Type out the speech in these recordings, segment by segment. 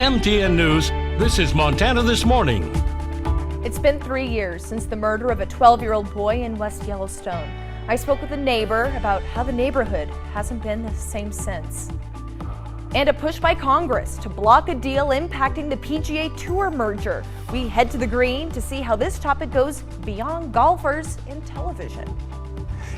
MTN News, this is Montana This Morning. It's been 3 years since the murder of a 12-year-old boy in West Yellowstone. I spoke with a neighbor about how the neighborhood hasn't been the same since. And a push by Congress to block a deal impacting the PGA Tour merger. We head to the green to see how this topic goes beyond golfers in television.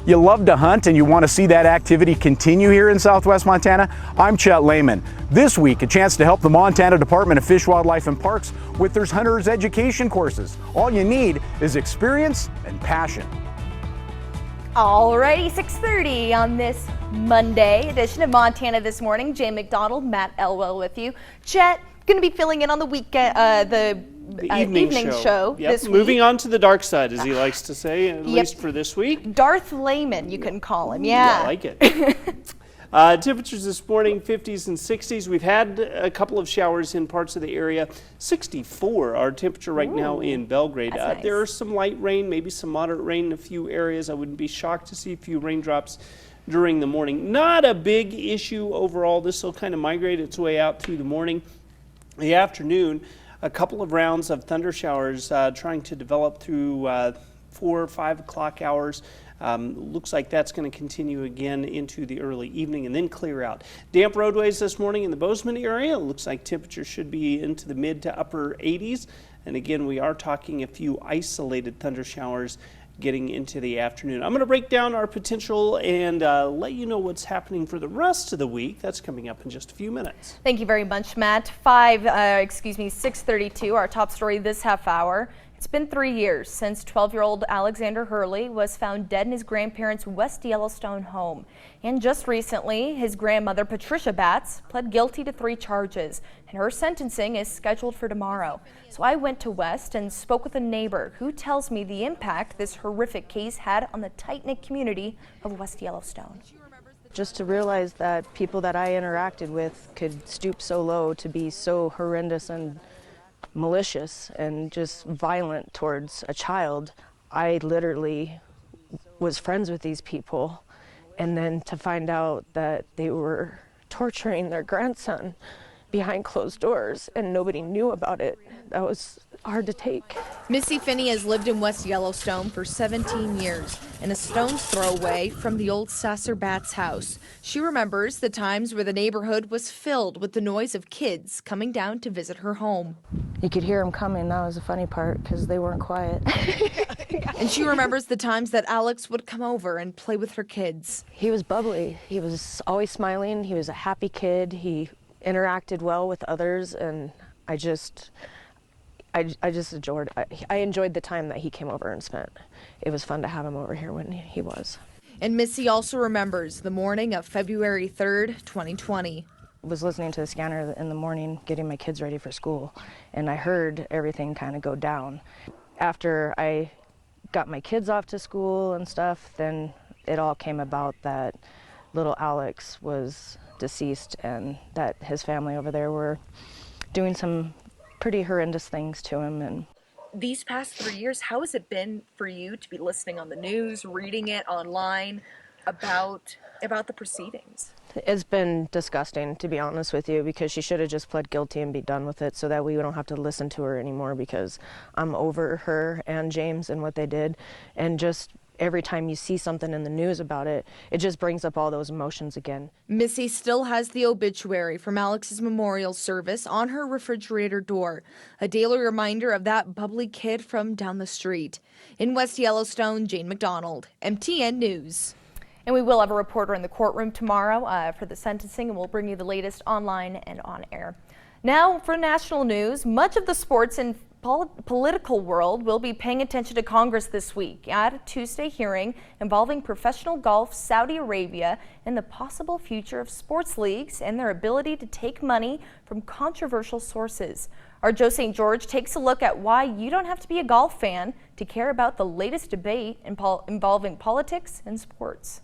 You love to hunt and you want to see that activity continue here in Southwest Montana? I'm Chet Lehman. This week, a chance to help the Montana Department of Fish, Wildlife and Parks with their hunters education courses. All you need is experience and passion. Alrighty, 6:30 on this Monday edition of Montana This Morning. Jay McDonald, Matt Elwell with you. Chet, going to be filling in on the weekend, the evening show this week. Moving on to the dark side, as he likes to say, at least for this week. Darth Lehman, you can call him, yeah. I like it. Temperatures this morning, 50s and 60s. We've had a couple of showers in parts of the area. 64, our temperature right now in Belgrade. Nice. There is some light rain, maybe some moderate rain in a few areas. I wouldn't be shocked to see a few raindrops during the morning. Not a big issue overall. This will kind of migrate its way out through the morning. The afternoon, a couple of rounds of thunder showers trying to develop through 4 or 5 o'clock hours. Looks like that's going to continue again into the early evening and then clear out. Damp roadways this morning in the Bozeman area. Looks like temperatures should be into the mid to upper 80s. And again, we are talking a few isolated thunder showers getting into the afternoon. I'm going to break down our potential and let you know what's happening for the rest of the week. That's coming up in just a few minutes. Thank you very much, Matt. 6:32, our top story this half hour. It's been 3 years since 12-year-old Alexander Hurley was found dead in his grandparents' West Yellowstone home. And just recently, his grandmother, Patricia Batts, pled guilty to 3 charges, and her sentencing is scheduled for tomorrow. So I went to West and spoke with a neighbor who tells me the impact this horrific case had on the tight-knit community of West Yellowstone. Just to realize that people that I interacted with could stoop so low to be so horrendous and malicious and just violent towards a child. I literally was friends with these people, and then to find out that they were torturing their grandson behind closed doors and nobody knew about it, that was hard to take. Missy Finney has lived in West Yellowstone for 17 years and a stone's throw away from the old Sasser Batts house. She remembers the times where the neighborhood was filled with the noise of kids coming down to visit her home. You could hear them coming. That was the funny part because they weren't quiet. And she remembers the times that Alex would come over and play with her kids. He was bubbly. He was always smiling. He was a happy kid. He interacted well with others, and I enjoyed the time that he came over and spent. It was fun to have him over here when he was. And Missy also remembers the morning of February 3rd, 2020. I was listening to the scanner in the morning, getting my kids ready for school, and I heard everything kind of go down. After I got my kids off to school and stuff, then it all came about that little Alex was deceased and that his family over there were doing some pretty horrendous things to him. And these past 3 years, how has it been for you to be listening on the news, reading it online about the proceedings? It's been disgusting, to be honest with you, because she should have just pled guilty and be done with it so that we don't have to listen to her anymore, because I'm over her and James and what they did. And just every time you see something in the news about it, it just brings up all those emotions again. Missy still has the obituary from Alex's memorial service on her refrigerator door, a daily reminder of that bubbly kid from down the street. In West Yellowstone, Jane McDonald, MTN News. And we will have a reporter in the courtroom tomorrow for the sentencing, and we'll bring you the latest online and on air. Now for national news, much of the sports and political world will be paying attention to Congress this week at a Tuesday hearing involving professional golf, Saudi Arabia, and the possible future of sports leagues and their ability to take money from controversial sources. Our Joe St. George takes a look at why you don't have to be a golf fan to care about the latest debate involving politics and sports.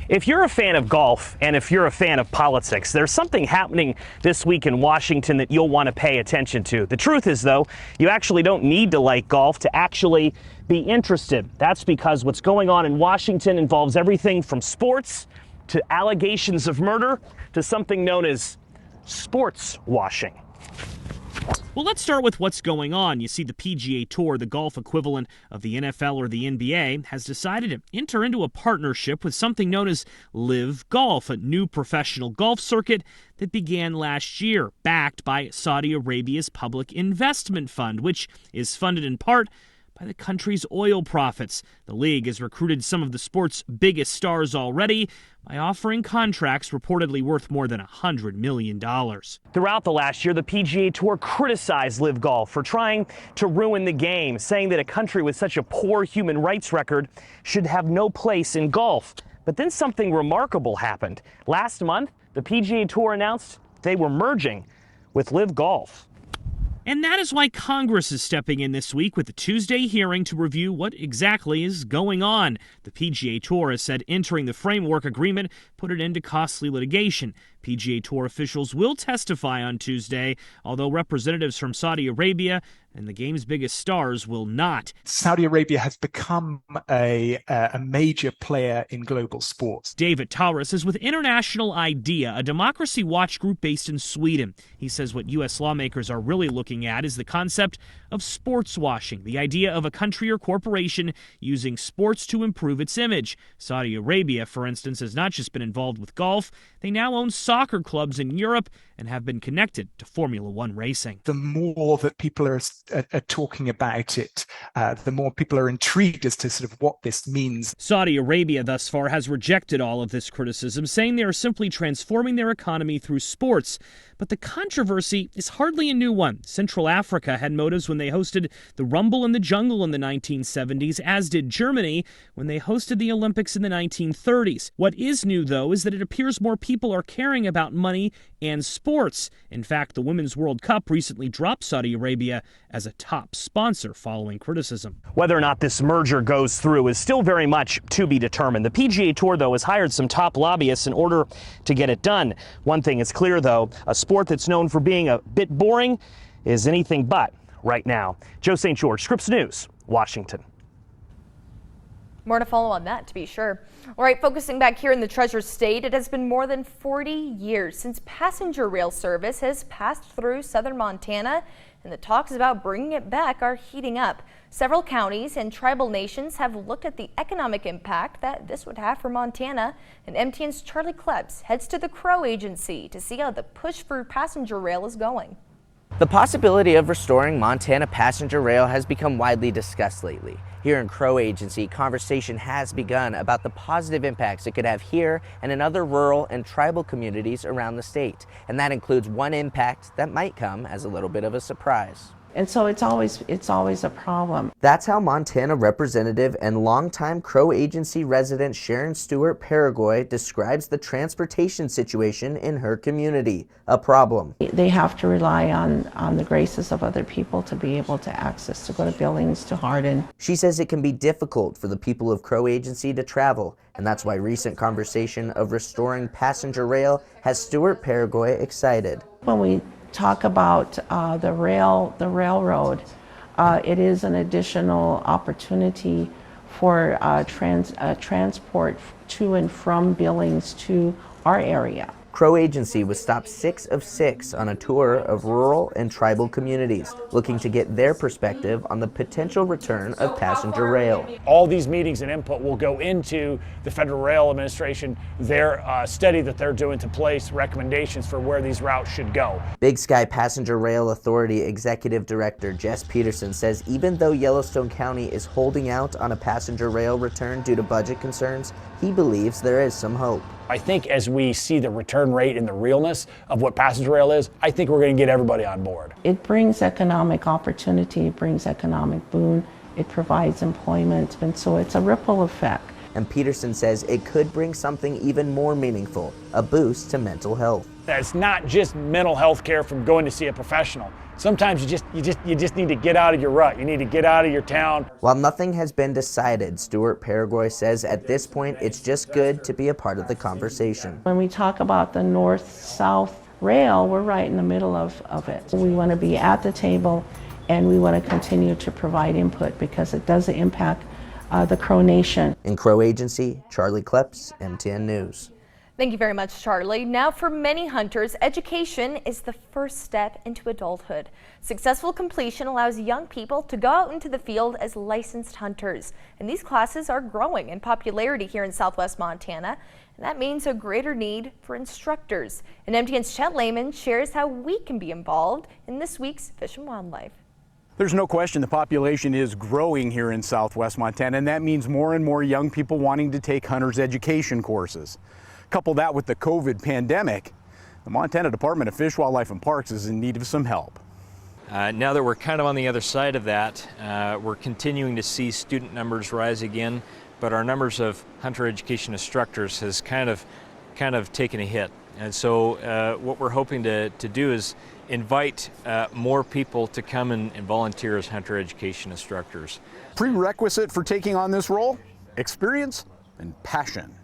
If you're a fan of golf and if you're a fan of politics, there's something happening this week in Washington that you'll want to pay attention to. The truth is, though, you actually don't need to like golf to actually be interested. That's because what's going on in Washington involves everything from sports to allegations of murder to something known as sports washing. Well, let's start with what's going on. You see, the PGA Tour, the golf equivalent of the NFL or the NBA, has decided to enter into a partnership with something known as Live Golf, a new professional golf circuit that began last year, backed by Saudi Arabia's Public Investment Fund, which is funded in part by the country's oil profits. The league has recruited some of the sport's biggest stars already by offering contracts reportedly worth more than $100 million. Throughout the last year, the PGA Tour criticized Live Golf for trying to ruin the game, saying that a country with such a poor human rights record should have no place in golf. But then something remarkable happened. Last month, the PGA Tour announced they were merging with Live Golf. And that is why Congress is stepping in this week with a Tuesday hearing to review what exactly is going on. The PGA Tour has said entering the framework agreement put it into costly litigation. PGA Tour officials will testify on Tuesday, although representatives from Saudi Arabia and the game's biggest stars will not. Saudi Arabia has become a major player in global sports. David Taurus is with International Idea, a democracy watch group based in Sweden. He says what U.S. lawmakers are really looking at is the concept of sports washing, the idea of a country or corporation using sports to improve its image. Saudi Arabia, for instance, has not just been involved with golf, they now own soccer clubs in Europe and have been connected to Formula One racing. The more that people are talking about it, the more people are intrigued as to sort of what this means. Saudi Arabia thus far has rejected all of this criticism, saying they are simply transforming their economy through sports. But the controversy is hardly a new one. Central Africa had motives when they hosted the Rumble in the Jungle in the 1970s, as did Germany when they hosted the Olympics in the 1930s. What is new, though, is that it appears more people are caring about money and sports. In fact, the Women's World Cup recently dropped Saudi Arabia as a top sponsor following criticism. Whether or not this merger goes through is still very much to be determined. The PGA Tour, though, has hired some top lobbyists in order to get it done. One thing is clear, though, a sport that's known for being a bit boring is anything but right now. Joe St. George, Scripps News, Washington. More to follow on that, to be sure. All right, focusing back here in the Treasure State, it has been more than 40 years since passenger rail service has passed through southern Montana, and the talks about bringing it back are heating up. Several counties and tribal nations have looked at the economic impact that this would have for Montana, and MTN's Charlie Klebs heads to the Crow Agency to see how the push for passenger rail is going. The possibility of restoring Montana passenger rail has become widely discussed lately. Here in Crow Agency, conversation has begun about the positive impacts it could have here and in other rural and tribal communities around the state. And that includes one impact that might come as a little bit of a surprise. And so it's always a problem. That's how Montana representative and longtime Crow Agency resident Sharon Stewart Paraguay describes the transportation situation in her community, a problem. They have to rely on the graces of other people to be able to access, to go to Billings, to Hardin. She says it can be difficult for the people of Crow Agency to travel, and that's why recent conversation of restoring passenger rail has Stewart Paraguay excited. When we talk about the railroad, it is an additional opportunity for transport to and from Billings to our area. Crow Agency was stopped 6 of 6 on a tour of rural and tribal communities, looking to get their perspective on the potential return of passenger rail. All these meetings and input will go into the Federal Rail Administration, their study that they're doing to place recommendations for where these routes should go. Big Sky Passenger Rail Authority Executive Director Jess Peterson says even though Yellowstone County is holding out on a passenger rail return due to budget concerns, he believes there is some hope. I think as we see the return rate and the realness of what passenger rail is, I think we're going to get everybody on board. It brings economic opportunity, it brings economic boon, it provides employment, and so it's a ripple effect. And Peterson says it could bring something even more meaningful, a boost to mental health. It's not just mental health care from going to see a professional. Sometimes you just need to get out of your rut. You need to get out of your town. While nothing has been decided, Stewart Paraguay says at this point it's just good to be a part of the conversation. When we talk about the north-south rail, we're right in the middle of it. We want to be at the table and we want to continue to provide input because it does impact the Crow Nation. In Crow Agency, Charlie Klebs, MTN News. Thank you very much, Charlie. Now, for many hunters, education is the first step into adulthood. Successful completion allows young people to go out into the field as licensed hunters. And these classes are growing in popularity here in Southwest Montana. And that means a greater need for instructors. And MTN's Chet Lehman shares how we can be involved in this week's Fish and Wildlife. There's no question the population is growing here in Southwest Montana, and that means more and more young people wanting to take hunter's education courses. Couple that with the COVID pandemic, the Montana Department of Fish, Wildlife, and Parks is in need of some help. Now that we're kind of on the other side of that, we're continuing to see student numbers rise again, but our numbers of hunter education instructors has kind of taken a hit. And so what we're hoping to do is invite more people to come and volunteer as hunter education instructors. Prerequisite for taking on this role? Experience and passion.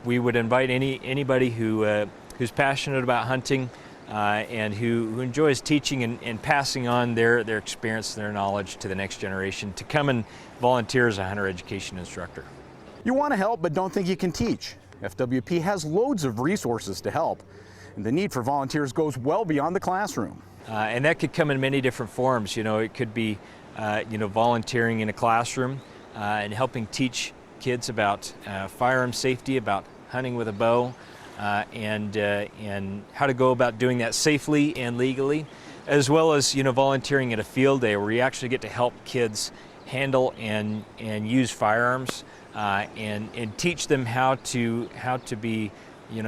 We would invite anybody who's passionate about hunting and who enjoys teaching and passing on their experience and their knowledge to the next generation to come and volunteer as a hunter education instructor. You want to help but don't think you can teach. FWP has loads of resources to help, and the need for volunteers goes well beyond the classroom. And that could come in many different forms. It could be volunteering in a classroom and helping teach kids about firearm safety, about hunting with a bow, and how to go about doing that safely and legally, as well as volunteering at a field day where you actually get to help kids handle and use firearms and teach them how to be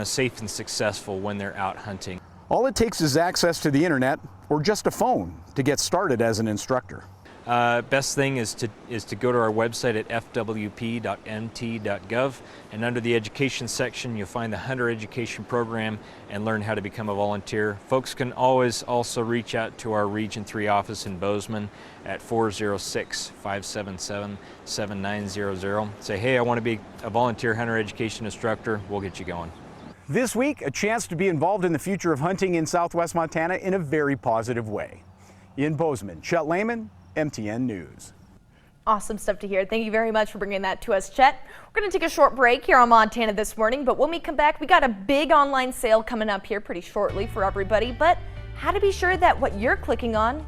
safe and successful when they're out hunting. All it takes is access to the internet or just a phone to get started as an instructor. Best thing is to go to our website at fwp.mt.gov, and under the education section you'll find the Hunter Education Program and learn how to become a volunteer. Folks can always also reach out to our Region 3 office in Bozeman at 406-577-7900. Say, hey, I want to be a volunteer hunter education instructor. We'll get you going. This week, a chance to be involved in the future of hunting in Southwest Montana in a very positive way. In Bozeman, Chet Lehman, MTN News. Awesome stuff to hear. Thank you very much for bringing that to us, Chet. We're going to take a short break here on Montana This Morning, but when we come back, we got a big online sale coming up here pretty shortly for everybody. But how to be sure that what you're clicking on